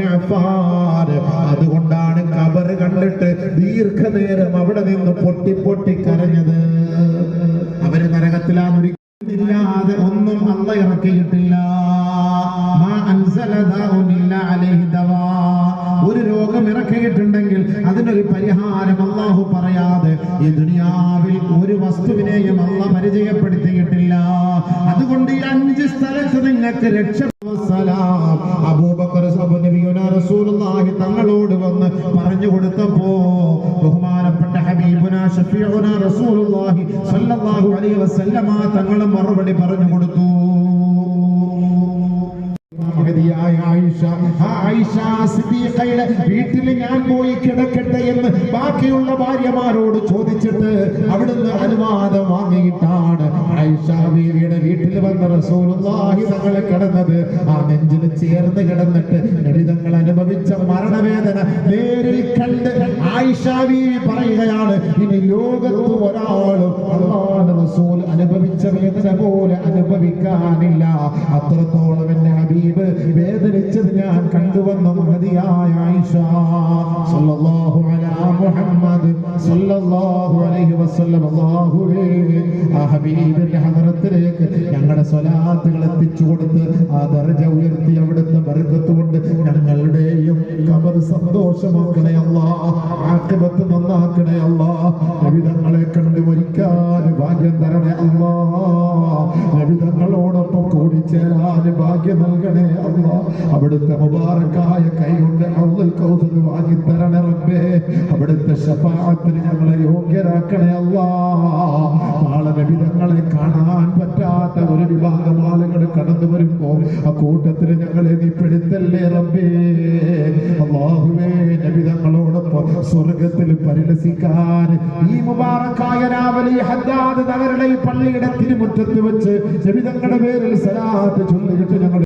ഇബ്നു അഫ്ഫാൻ. അതുകൊണ്ടാണ് ഖബർ കണ്ടിട്ട് ദീർഘനേരം അവിടെ നിന്ന് പൊട്ടി പൊട്ടി കരഞ്ഞത്. അവര് നരകത്തിലാന്നില്ലാതെ ഒന്നും അല്ലാഹു ഇറക്കിയിട്ടില്ല. മാ അൻസല ദാഉൻ ഇല്ലാ അലൈഹി ദവാ. ഒരു രോഗം ഇറക്കിയിട്ടുണ്ടെങ്കിൽ അതിനൊരു പരിഹാരം അല്ലാഹു പറയാതെ ഈ ദുനിയാവിൽ ഒരു വസ്തുവിനെയും അല്ലാഹു പരിചയപ്പെടുത്തിയിട്ടില്ല. അതുകൊണ്ട് ഈ 5 സ്ഥലത്ത് നിങ്ങൾക്ക് രക്ഷ. അബൂബക്കർ നബിയുനാ റസൂലുള്ളാഹി തങ്ങളോട് വന്ന് പറഞ്ഞു കൊടുത്തപ്പോ ബഹുമാനപ്പെട്ട ഹബീബുനാ ശഫീഉനാ റസൂലുള്ളാഹി സ്വല്ലല്ലാഹു അലൈഹി വസല്ലമ തങ്ങൾ മറുപടി പറഞ്ഞു കൊടുത്തു. വീട്ടിൽ ഞാൻ പോയി കിടക്കട്ടെ എന്ന് ബാക്കിയുള്ള ഭാര്യമാരോട് ചോദിച്ചിട്ട് അവിടുന്ന് അനുവാദം വാങ്ങിയിട്ടാണ് ആയിഷ ബീവിയുടെ വീട്ടിൽ വന്ന റസൂലുള്ളാഹി തങ്ങളെ കിടന്നത്. ആ നെഞ്ചിൽ ചേർന്ന് കിടന്നിട്ട് നബിതങ്ങൾ അനുഭവിച്ച മരണവേദന നേരിൽ കണ്ട് ആയിഷ ബീവി പറയുകയാണ്, ഇനി ലോകത്ത് ഒരാളും അല്ലാഹുവിന്റെ റസൂൽ അനുഭവിച്ച വേദന പോലെ അനുഭവിക്കാനില്ല. അത്രത്തോളം എന്നെ ഹബീബ് വേദനിച്ചത് ഞാൻ കണ്ടുവന്നു. മഹദിയായ ആയിഷ സല്ലല്ലാഹു അലാ മുഹമ്മദ് സല്ലല്ലാഹു അലൈഹി വസല്ലം. അല്ലാഹുവേ, ആ ഹബീബിന്റെ ഹദറത്തിലേക്ക് ഞങ്ങളുടെ സ്വലാത്തുകൾ എത്തിച്ചു കൊടുത്ത് ആ ദർജ ഉയർത്തി അവിടുത്തെ ബർക്കത്ത് കൊണ്ട് ഞങ്ങളുടെയും ഖബർ സന്തോഷമാക്കണേ അല്ലാഹ്, ആഖിബത്ത് നന്നാക്കണേ അല്ലാഹ്. നബിതങ്ങളെ കണ്ട് മരിക്കാൻ ഭാഗ്യം തരണേ അല്ലാഹ്, നബിതങ്ങളോടൊപ്പം കൂടിച്ചേരാൻ ഭാഗ്യം നൽകണേ അല്ലാഹ്. അവിടുത്തെ മുബാറക്കായ കൈകൊണ്ട് ഹൗദുൽ കൗസർ വാങ്ങി തരണേ റബ്ബേ. അവിടുത്തെ ശഫാഅത്തിന് ഞങ്ങളെ യോഗ്യരാക്കണേ അല്ലാഹ്. നാളെ നബിതങ്ങളെ കാണാൻ പറ്റാത്ത ഒരു വിഭാഗം ആളുകൾ കടന്നു വരുമ്പോ ആ കൂട്ടത്തിൽ ഞങ്ങളെ നീ പെടുത്തല്ലേ റബ്ബേ. അല്ലാഹുവേ, നബിതങ്ങളോടൊപ്പം സ്വർഗത്തിൽ പരിലസിക്കാൻ ഈ മുബാറക്കായ രാവിലെ ഹദ്ദാദ് നഗറിലെ ഈ പള്ളിയുടെ തിരുമുറ്റത്ത് വെച്ച് നബിതങ്ങളുടെ പേരിൽ സലാത്ത് ചൊല്ലിയിട്ട് ഞങ്ങൾ